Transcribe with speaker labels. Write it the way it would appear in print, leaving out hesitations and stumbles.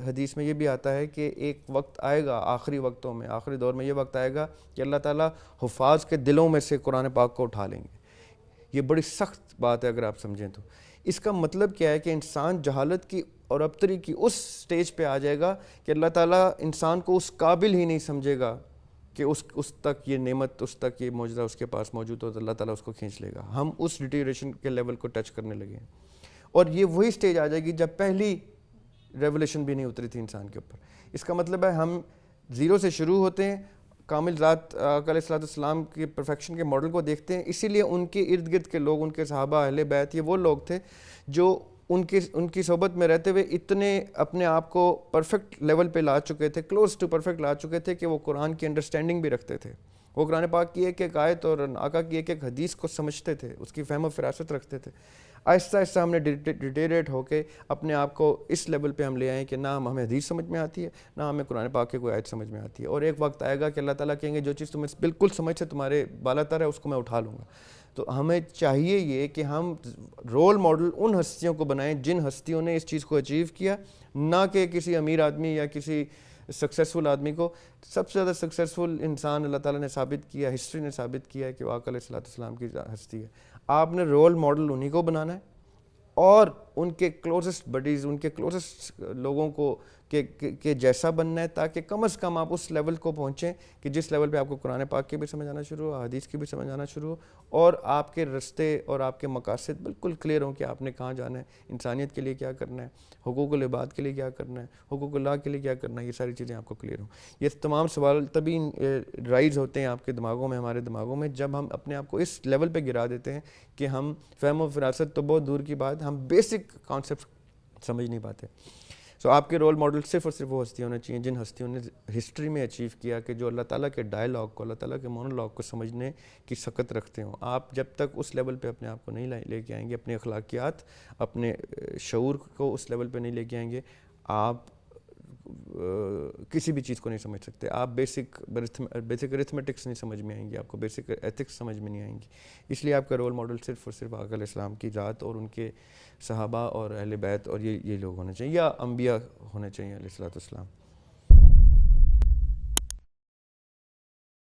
Speaker 1: حدیث میں یہ بھی آتا ہے کہ ایک وقت آئے گا آخری وقتوں میں، آخری دور میں یہ وقت آئے گا کہ اللہ تعالیٰ حفاظ کے دلوں میں سے قرآن پاک کو اٹھا لیں گے۔ یہ بڑی سخت بات ہے اگر آپ سمجھیں تو۔ اس کا مطلب کیا ہے کہ انسان جہالت کی اور ابتری کی اس سٹیج پہ آ جائے گا کہ اللہ تعالیٰ انسان کو اس قابل ہی نہیں سمجھے گا کہ اس تک یہ نعمت، اس تک یہ معجزہ اس کے پاس موجود ہو، تو اللہ تعالیٰ اس کو کھینچ لے گا۔ ہم اس ڈیٹیریشن کے لیول کو ٹچ کرنے لگے ہیں، اور یہ وہی سٹیج آ جائے گی جب پہلی ریولیشن بھی نہیں اتری تھی انسان کے اوپر۔ اس کا مطلب ہے ہم زیرو سے شروع ہوتے ہیں، کامل ذات آقا علیہ السلام کی پرفیکشن کے ماڈل کو دیکھتے ہیں۔ اسی لیے ان کے ارد گرد کے لوگ، ان کے صحابہ، اہل بیت، یہ وہ لوگ تھے جو ان کی صحبت میں رہتے ہوئے اتنے اپنے آپ کو پرفیکٹ لیول پہ لا چکے تھے، کلوز ٹو پرفیکٹ لا چکے تھے کہ وہ قرآن کی انڈرسٹینڈنگ بھی رکھتے تھے۔ وہ قرآن پاک کی ایک ایک آیت اور آقا کی ایک ایک حدیث کو سمجھتے تھے، اس کی فہم و فراست رکھتے تھے۔ آہستہ آہستہ ہم نے ڈیٹیریٹ ہو کے اپنے آپ کو اس لیول پہ ہم لے آئیں کہ نہ ہمیں حدیث سمجھ میں آتی ہے، نہ ہمیں قرآن پاک کی کوئی آیت سمجھ میں آتی ہے، اور ایک وقت آئے گا کہ اللہ تعالیٰ کہیں گے جو چیز تمہیں بالکل سمجھ سے تمہارے بالا تر ہے اس کو میں اٹھا لوں گا۔ تو ہمیں چاہیے یہ کہ ہم رول ماڈل ان ہستیوں کو بنائیں جن ہستیوں نے اس چیز کو اچیو کیا، نہ کہ کسی امیر آدمی یا کسی سکسیسفل آدمی کو۔ سب سے زیادہ سکسیسفل انسان اللہ تعالیٰ نے ثابت کیا، ہسٹری نے ثابت کیا ہے کہ وہ آقا علیہ السلام کی ہستی ہے۔ آپ نے رول ماڈل انہی کو بنانا ہے، اور ان کے کلوزسٹ بڈیز، ان کے کلوزسٹ لوگوں کو کہ جیسا بننا ہے، تاکہ کم از کم آپ اس لیول کو پہنچیں کہ جس لیول پہ آپ کو قرآن پاک کی بھی سمجھ آنا شروع ہو، حدیث کی بھی سمجھ آنا شروع ہو، اور آپ کے رستے اور آپ کے مقاصد بالکل کلیئر ہوں کہ آپ نے کہاں جانا ہے، انسانیت کے لیے کیا کرنا ہے، حقوق العباد کے لیے کیا کرنا ہے، حقوق اللہ کے لیے کیا کرنا ہے، یہ ساری چیزیں آپ کو کلیئر ہوں۔ یہ تمام سوال تبھی رائز ہوتے ہیں آپ کے دماغوں میں، ہمارے دماغوں میں، جب ہم اپنے آپ کو اس لیول پہ گرا دیتے ہیں کہ ہم فہم و فراست تو بہت دور کی بات، ہم بیسک کانسیپٹ سمجھ نہیں پاتے۔ سو آپ کے رول ماڈل صرف اور صرف وہ ہستیاں ہونے چاہیے جن ہستیوں نے ہسٹری میں اچیو کیا کہ جو اللہ تعالیٰ کے ڈائلاگ کو، اللہ تعالیٰ کے مونولاگ کو سمجھنے کی سکت رکھتے ہوں۔ آپ جب تک اس لیول پہ اپنے آپ کو نہیں لے کے آئیں گے، اپنے اخلاقیات، اپنے شعور کو اس لیول پہ نہیں لے کے آئیں گے، آپ کسی بھی چیز کو نہیں سمجھ سکتے۔ آپ بیسک ارتھمیٹکس نہیں سمجھ میں آئیں گی، آپ کو بیسک ایتھکس سمجھ میں نہیں آئیں گی۔ اس لیے آپ کا رول ماڈل صرف اور صرف آقا علیہ السلام کی ذات اور ان کے صحابہ اور اہل بیت اور یہ لوگ ہونے چاہیے، یا انبیاء ہونے چاہیے علیہ السلام۔